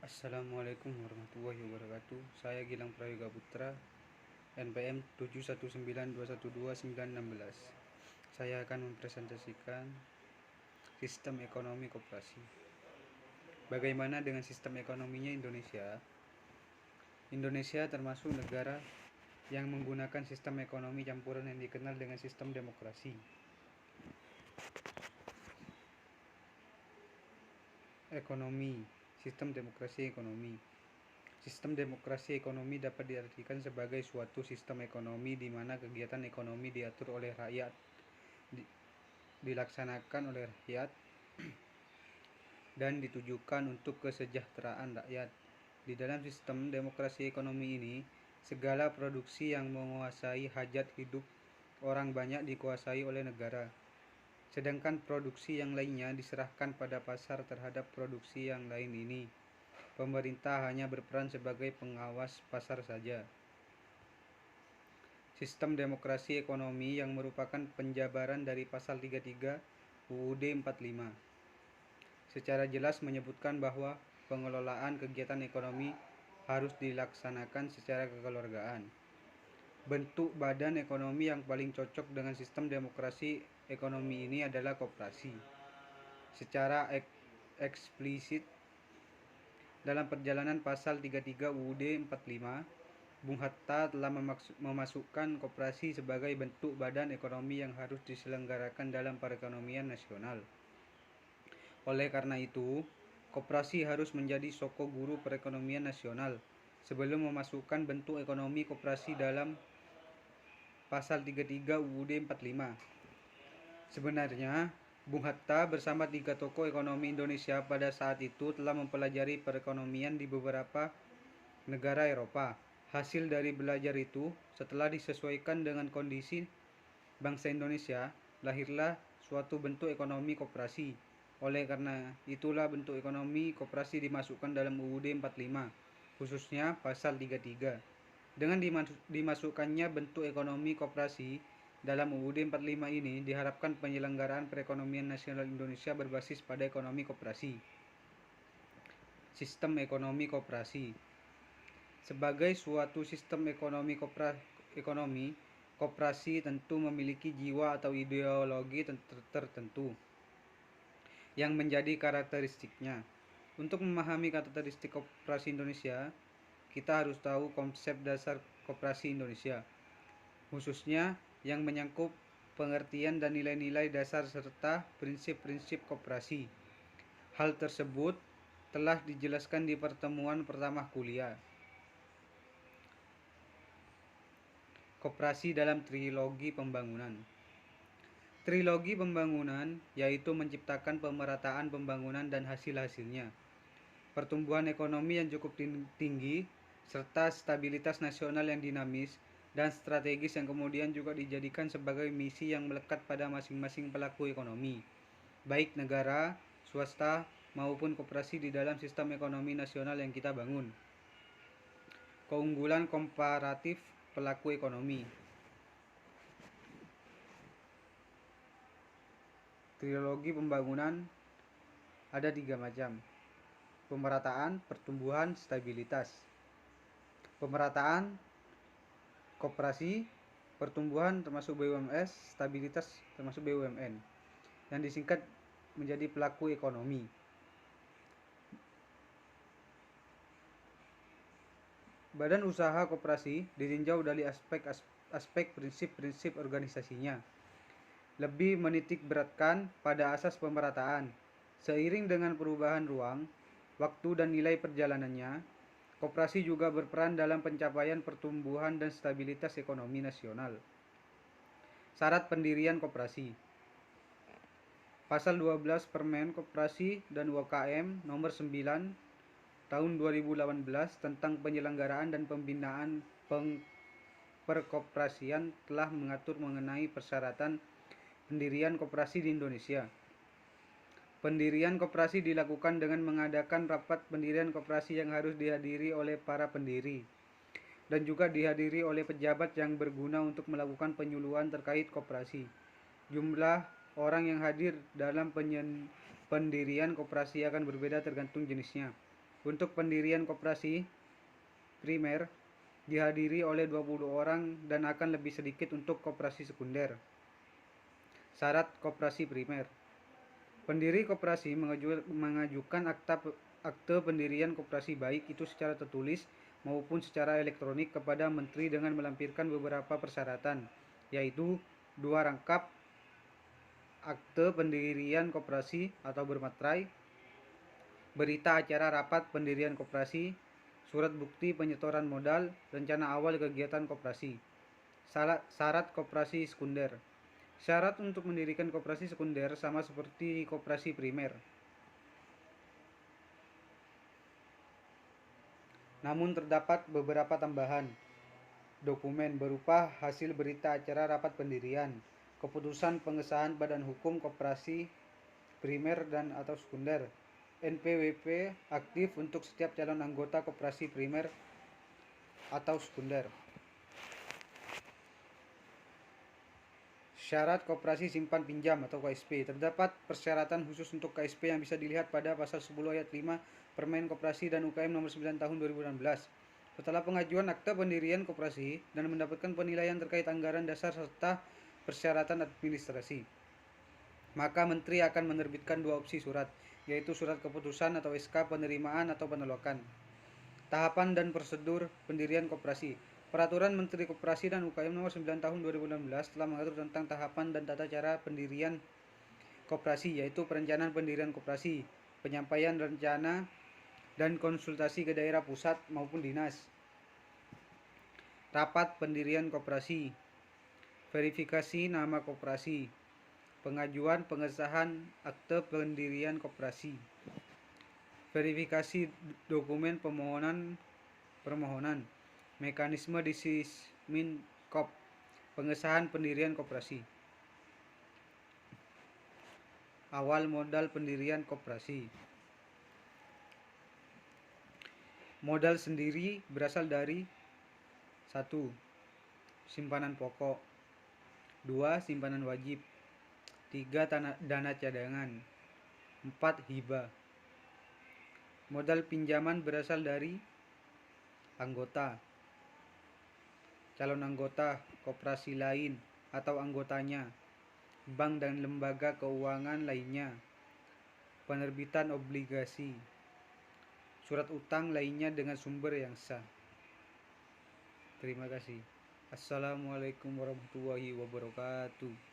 Assalamualaikum warahmatullahi wabarakatuh. Saya Gilang Prayoga Putra, NPM 719212916. Saya akan mempresentasikan sistem ekonomi koperasi. Bagaimana dengan sistem ekonominya Indonesia? Indonesia termasuk negara yang menggunakan sistem ekonomi campuran yang dikenal dengan sistem demokrasi. Sistem demokrasi ekonomi. Sistem demokrasi ekonomi dapat diartikan sebagai suatu sistem ekonomi di mana kegiatan ekonomi diatur oleh rakyat, dilaksanakan oleh rakyat, dan ditujukan untuk kesejahteraan rakyat. Di dalam sistem demokrasi ekonomi ini, segala produksi yang menguasai hajat hidup orang banyak dikuasai oleh negara, sedangkan produksi yang lainnya diserahkan pada pasar. Terhadap produksi yang lain ini, pemerintah hanya berperan sebagai pengawas pasar saja. Sistem demokrasi ekonomi yang merupakan penjabaran dari pasal 33 UUD 45 secara jelas menyebutkan bahwa pengelolaan kegiatan ekonomi harus dilaksanakan secara kekeluargaan. Bentuk badan ekonomi yang paling cocok dengan sistem demokrasi ekonomi ini adalah koperasi. Secara eksplisit dalam perjalanan pasal 33 UUD 45, Bung Hatta telah memasukkan koperasi sebagai bentuk badan ekonomi yang harus diselenggarakan dalam perekonomian nasional. Oleh karena itu, koperasi harus menjadi soko guru perekonomian nasional. Sebelum memasukkan bentuk ekonomi koperasi dalam pasal 33 UUD 45, sebenarnya Bung Hatta bersama 3 tokoh ekonomi Indonesia pada saat itu telah mempelajari perekonomian di beberapa negara Eropa. Hasil dari belajar itu, setelah disesuaikan dengan kondisi bangsa Indonesia, lahirlah suatu bentuk ekonomi koperasi. Oleh karena itulah bentuk ekonomi koperasi dimasukkan dalam UUD 45, khususnya pasal 33. Dengan dimasukkannya bentuk ekonomi koperasi dalam UUD 45 ini, diharapkan penyelenggaraan perekonomian nasional Indonesia berbasis pada ekonomi koperasi. Sistem ekonomi koperasi. Sebagai suatu sistem ekonomi koperasi tentu memiliki jiwa atau ideologi tertentu yang menjadi karakteristiknya. Untuk memahami karakteristik koperasi Indonesia, kita harus tahu konsep dasar koperasi Indonesia, khususnya yang menyangkut pengertian dan nilai-nilai dasar serta prinsip-prinsip koperasi. Hal tersebut telah dijelaskan di pertemuan pertama kuliah. Koperasi dalam trilogi pembangunan. Trilogi pembangunan yaitu menciptakan pemerataan pembangunan dan hasil-hasilnya, pertumbuhan ekonomi yang cukup tinggi, serta stabilitas nasional yang dinamis dan strategis yang kemudian juga dijadikan sebagai misi yang melekat pada masing-masing pelaku ekonomi, baik negara, swasta, maupun koperasi di dalam sistem ekonomi nasional yang kita bangun. Keunggulan komparatif pelaku ekonomi. Trilogi pembangunan ada 3 macam: pemerataan, pertumbuhan, stabilitas. Pemerataan koperasi, pertumbuhan termasuk BUMS, stabilitas termasuk BUMN, yang disingkat menjadi pelaku ekonomi. Badan usaha koperasi ditinjau dari aspek prinsip-prinsip organisasinya. Lebih menitik beratkan pada asas pemerataan. Seiring dengan perubahan ruang, waktu dan nilai perjalanannya, koperasi juga berperan dalam pencapaian pertumbuhan dan stabilitas ekonomi nasional. Syarat pendirian koperasi. Pasal 12 Permen Koperasi dan UKM nomor 9 tahun 2018 tentang penyelenggaraan dan pembinaan perkoperasian telah mengatur mengenai persyaratan pendirian koperasi di Indonesia. Pendirian koperasi dilakukan dengan mengadakan rapat pendirian koperasi yang harus dihadiri oleh para pendiri dan juga dihadiri oleh pejabat yang berguna untuk melakukan penyuluhan terkait koperasi. Jumlah orang yang hadir dalam pendirian koperasi akan berbeda tergantung jenisnya. Untuk pendirian koperasi primer dihadiri oleh 20 orang dan akan lebih sedikit untuk koperasi sekunder. Syarat koperasi primer. Pendiri koperasi mengajukan akte pendirian koperasi baik itu secara tertulis maupun secara elektronik kepada Menteri dengan melampirkan beberapa persyaratan, yaitu 2 rangkap akte pendirian koperasi atau bermaterai, berita acara rapat pendirian koperasi, surat bukti penyetoran modal, rencana awal kegiatan koperasi. Syarat koperasi sekunder. Syarat untuk mendirikan koperasi sekunder sama seperti koperasi primer, namun terdapat beberapa tambahan. Dokumen berupa hasil berita acara rapat pendirian, keputusan pengesahan badan hukum koperasi primer dan atau sekunder, NPWP aktif untuk setiap calon anggota koperasi primer atau sekunder. Syarat koperasi simpan pinjam atau KSP. Terdapat persyaratan khusus untuk KSP yang bisa dilihat pada pasal 10 ayat 5 Permen Koperasi dan UKM nomor 9 tahun 2016. Setelah pengajuan akta pendirian koperasi dan mendapatkan penilaian terkait anggaran dasar serta persyaratan administrasi, maka Menteri akan menerbitkan 2 opsi surat, yaitu surat keputusan atau SK penerimaan atau penolakan. Tahapan dan prosedur pendirian koperasi. Peraturan Menteri Koperasi dan UKM nomor 9 tahun 2016 telah mengatur tentang tahapan dan tata cara pendirian koperasi, yaitu perencanaan pendirian koperasi, penyampaian rencana dan konsultasi ke daerah pusat maupun dinas, rapat pendirian koperasi, verifikasi nama koperasi, pengajuan pengesahan akte pendirian koperasi, verifikasi dokumen permohonan, mekanisme Disisminkop, pengesahan pendirian koperasi. Awal modal pendirian koperasi. Modal sendiri berasal dari 1. Simpanan pokok, 2. Simpanan wajib, 3. Dana cadangan, 4. hibah. Modal pinjaman berasal dari anggota, calon anggota koperasi lain atau anggotanya, bank dan lembaga keuangan lainnya, penerbitan obligasi, surat utang lainnya dengan sumber yang sah. Terima kasih. Assalamualaikum warahmatullahi wabarakatuh.